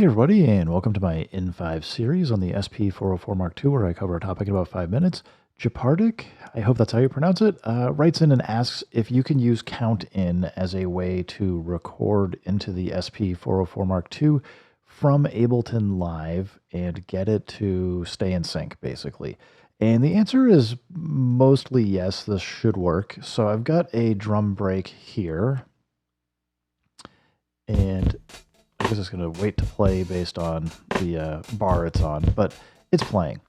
Hey everybody, and welcome to my N5 series on the SP404 mk2, where I cover a topic in about 5 minutes. Japardik, I hope that's how you pronounce it, writes in and asks if you can use count in as a way to record into the SP404 mk2 from Ableton Live and get it to stay in sync, basically. And the answer is mostly yes, this should work. So I've got a drum break here, and I was just going to wait to play based on the bar it's on, but it's playing.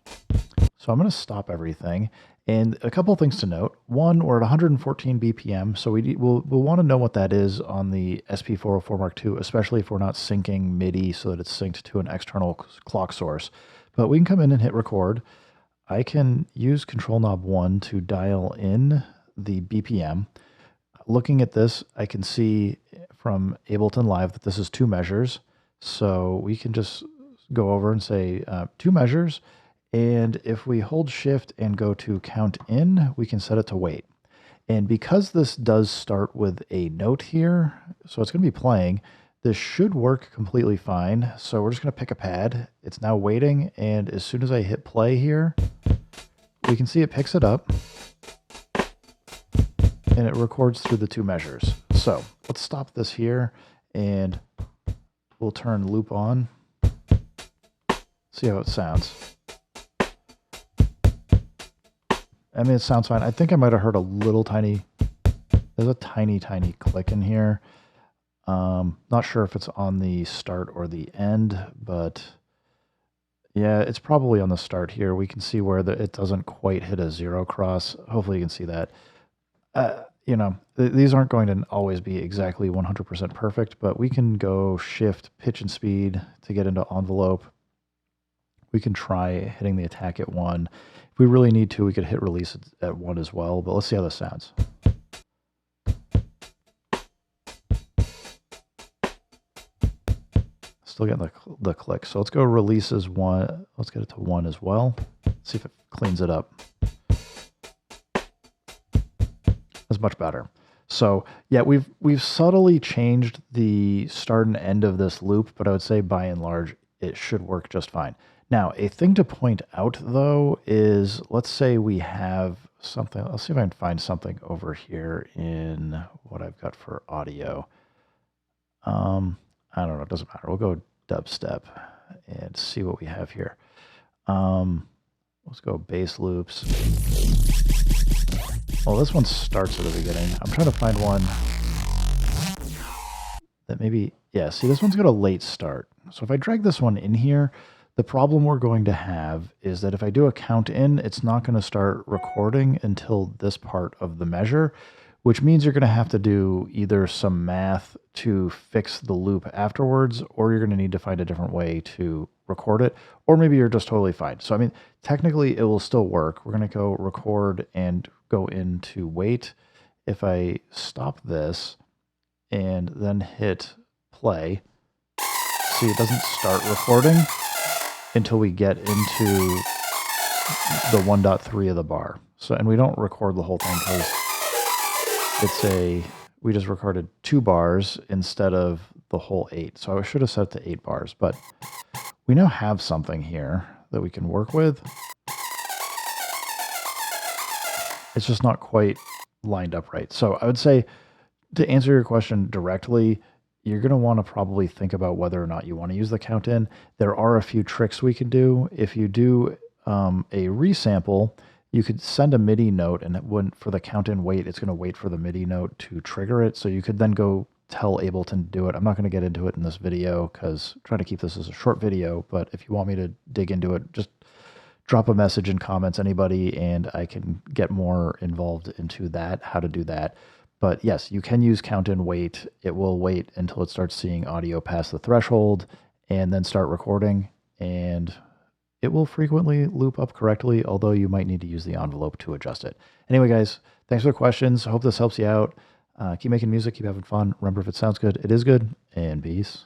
So I'm going to stop everything. And a couple of things to note. One, we're at 114 BPM, so we'll want to know what that is on the SP404 mk2, especially if we're not syncing MIDI so that it's synced to an external clock source. But we can come in and hit record. I can use Control Knob 1 to dial in the BPM. Looking at this, I can see from Ableton Live that this is 2 measures. So we can just go over and say 2 measures. And if we hold shift and go to count in, we can set it to wait. And because this does start with a note here, so it's going to be playing, this should work completely fine. So we're just going to pick a pad. It's now waiting. And as soon as I hit play here, we can see it picks it up and it records through the 2 measures. So let's stop this here and we'll turn loop on. See how it sounds. I mean, it sounds fine. I think I might have heard a little tiny, there's a tiny click in here. Not sure if it's on the start or the end, but yeah, it's probably on the start here. We can see where it doesn't quite hit a 0 cross. Hopefully you can see that. You know, these aren't going to always be exactly 100% perfect, but we can go shift, pitch, and speed to get into envelope. We can try hitting the attack at 1. If we really need to, we could hit release at 1 as well, but let's see how this sounds. Still getting the click. So let's go release as 1. Let's get it to 1 as well. See if it cleans it up. That's much better. So yeah, we've subtly changed the start and end of this loop, but I would say by and large, it should work just fine. Now, a thing to point out though is, let's say we have something, let's see if I can find something over here in what I've got for audio. I don't know, it doesn't matter. We'll go dubstep and see what we have here. Let's go bass loops. Well, this one starts at the beginning. I'm trying to find one that maybe, yeah, see, this one's got a late start. So if I drag this one in here, the problem we're going to have is that if I do a count in, it's not going to start recording until this part of the measure, which means you're going to have to do either some math to fix the loop afterwards, or you're going to need to find a different way to record it, or maybe you're just totally fine. So, I mean, technically it will still work. We're going to go record and go into wait. If I stop this and then hit play, see, it doesn't start recording until we get into the 1.3 of the bar. So, and we don't record the whole thing because we just recorded 2 bars instead of the whole 8. So I should have set it to 8 bars, but we now have something here that we can work with. It's just not quite lined up right. So I would say, to answer your question directly, you're going to want to probably think about whether or not you want to use the count in. There are a few tricks we can do. If you do a resample, you could send a MIDI note, and for the count in wait, it's going to wait for the MIDI note to trigger it. So you could then go tell Ableton to do it. I'm not going to get into it in this video because I'm trying to keep this as a short video, but if you want me to dig into it, just drop a message in comments, anybody, and I can get more involved into that, how to do that. But yes, you can use count in wait. It will wait until it starts seeing audio past the threshold and then start recording, and it will frequently loop up correctly, although you might need to use the envelope to adjust it. Anyway, guys, thanks for the questions. I hope this helps you out. Keep making music, keep having fun. Remember, if it sounds good, it is good, and peace.